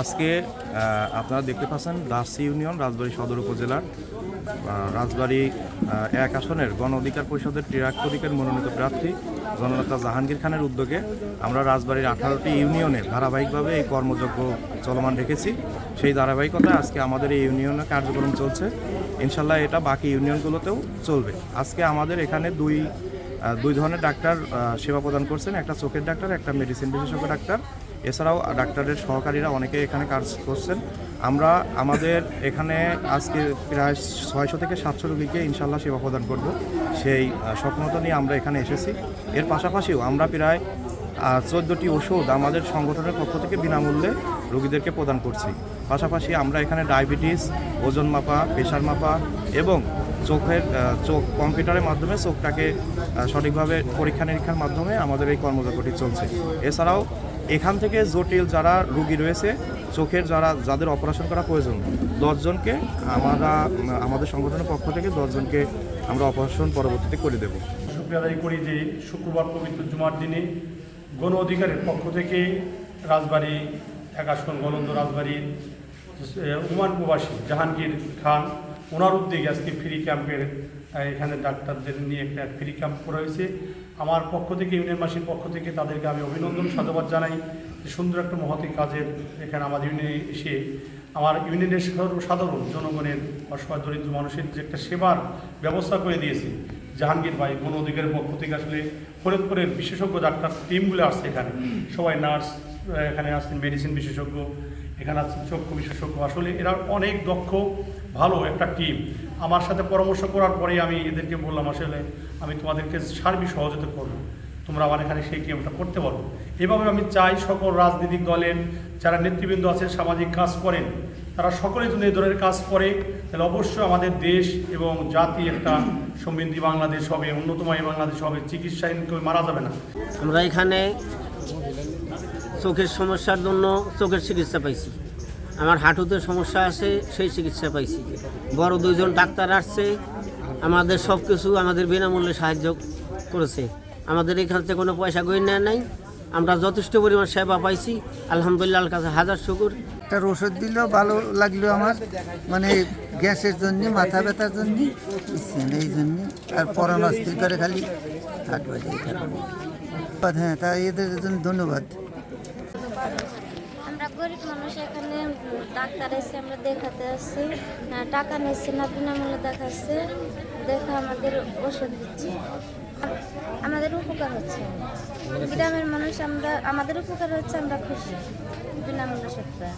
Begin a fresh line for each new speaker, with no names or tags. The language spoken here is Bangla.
আজকে আপনারা দেখতে পাচ্ছেন দাসী ইউনিয়ন রাজবাড়ী সদর উপজেলার রাজবাড়ী 1 আসনের গণ অধিকার পরিষদের ট্রাক প্রতীকের মনোনীত প্রার্থী জননেতা জাহাঙ্গীর খানের উদ্যোগে আমরা রাজবাড়ীর 18টি ইউনিয়নে ধারাবাহিকভাবে এই কর্মযজ্ঞ চলমান রেখেছি। সেই ধারাবাহিকতায় আজকে আমাদের এই ইউনিয়নে কার্যক্রম চলছে। ইনশাল্লাহ এটা বাকি ইউনিয়নগুলোতেও চলবে। আজকে আমাদের এখানে দুই ধরনের ডাক্তার সেবা প্রদান করছেন, একটা চোখের ডাক্তার, একটা মেডিসিন বিশেষজ্ঞ ডাক্তার। এছাড়াও ডাক্তারের সহকারীরা অনেকে এখানে কাজ করছেন। আমরা আমাদের এখানে আজকে প্রায় 600 থেকে 700 রোগীকে ইনশাল্লাহ সেবা প্রদান করব, সেই স্বপ্নতা নিয়ে আমরা এখানে এসেছি। এর পাশাপাশিও আমরা প্রায় 14টি ওষুধ আমাদের সংগঠনের পক্ষ থেকে বিনামূল্যে রোগীদেরকে প্রদান করছি। পাশাপাশি আমরা এখানে ডায়াবেটিস, ওজন মাপা, প্রেশার মাপা এবং চোখ কম্পিউটারের মাধ্যমে চোখটাকে সঠিকভাবে পরীক্ষা নিরীক্ষার মাধ্যমে আমাদের এই কর্মযজ্ঞটি চলছে। এছাড়াও এখান থেকে জটিল যারা রোগী রয়েছে, চোখের যাদের অপারেশন করা প্রয়োজন, 10 জনকে আমাদের সংগঠনের পক্ষ থেকে 10 জনকে আমরা অপারেশন পরবর্তীতে করে দেব।
শুক্রিয়া আদায় করি যে শুক্রবার পবিত্র জুমার দিনে গণ অধিকারের পক্ষ থেকে রাজবাড়ী 1 আসন গলন্দ রাজবাড়ির ওমান প্রবাসী জাহাঙ্গীর খান ওনার উদ্যোগে আজকে ফ্রি ক্যাম্পের এখানে ডাক্তারদের নিয়ে একটা ফ্রি ক্যাম্প করা হয়েছে। আমার পক্ষ থেকে ইউনিয়নবাসীর পক্ষ থেকে তাদেরকে আমি অভিনন্দন সাধুবাদ জানাই। সুন্দর একটা মহতি কাজের এখানে আমাদের ইউনিয়নে এসে আমার ইউনিয়নের সর্বসাধারণ জনগণের অসহায় দরিদ্র মানুষের যে একটা সেবার ব্যবস্থা করে দিয়েছে জাহাঙ্গীর ভাই। গণ অধিকারের পক্ষ থেকে আসলে ফরিদপুরের বিশেষজ্ঞ ডাক্তার টিমগুলো আসছে এখানে, সবাই নার্স এখানে আসছেন, মেডিসিন বিশেষজ্ঞ এখানে আছেন, চক্ষু বিশেষজ্ঞ। আসলে এরা অনেক দক্ষ ভালো একটা টিম। আমার সাথে পরামর্শ করার পরে আমি এদেরকে বললাম আসলে আমি তোমাদেরকে সার্বিক সহযোগিতা করবো, তোমরা আমার এখানে সেই ক্যাম্পটা করতে পারো। এভাবে আমি চাই সকল রাজনৈতিক দলের যারা নেতৃবৃন্দ আছেন, সামাজিক কাজ করেন, তারা সকলেই যদি এই ধরনের কাজ করে তাহলে অবশ্যই আমাদের দেশ এবং জাতি একটা সমৃদ্ধি বাংলাদেশ হবে, উন্নতময় বাংলাদেশ হবে। চিকিৎসাহীন কেউ মারা যাবে না।
আমরা এখানে চোখের সমস্যার জন্য চোখের চিকিৎসা পাইছি, আমার হাঁটুতে সমস্যা আছে সেই চিকিৎসা পাইছি। বড় 2 জন ডাক্তার আসছে, আমাদের সব কিছু আমাদের বিনামূল্যে সাহায্য করেছে। আমাদের এখান থেকে কোনো পয়সা গই নেয় নাই, আমরা যথেষ্ট পরিমাণ সেবা পাইছি। আলহামদুলিল্লাহ, কাছে হাজার শুকুর।
একটা ওষুধ দিলেও ভালো লাগলো আমার, মানে গ্যাসের জন্য, মাথা ব্যথার জন্য, এই জন্য। আর পরামর্শ করে খালি থাকবে। হ্যাঁ, তা এদের জন্য ধন্যবাদ।
আমরা গরিব মানুষ, এখানে ডাক্তার এসে আমরা দেখাতে আসছি, টাকা নিচ্ছি না, বিনামূল্যে দেখাচ্ছে, দেখা আমাদের ওষুধ দিচ্ছে, আমাদের উপকার হচ্ছে। গ্রামের মানুষ আমাদের উপকার হচ্ছে, আমরা খুশি। বিনামূল্যে ওষুধ পাই।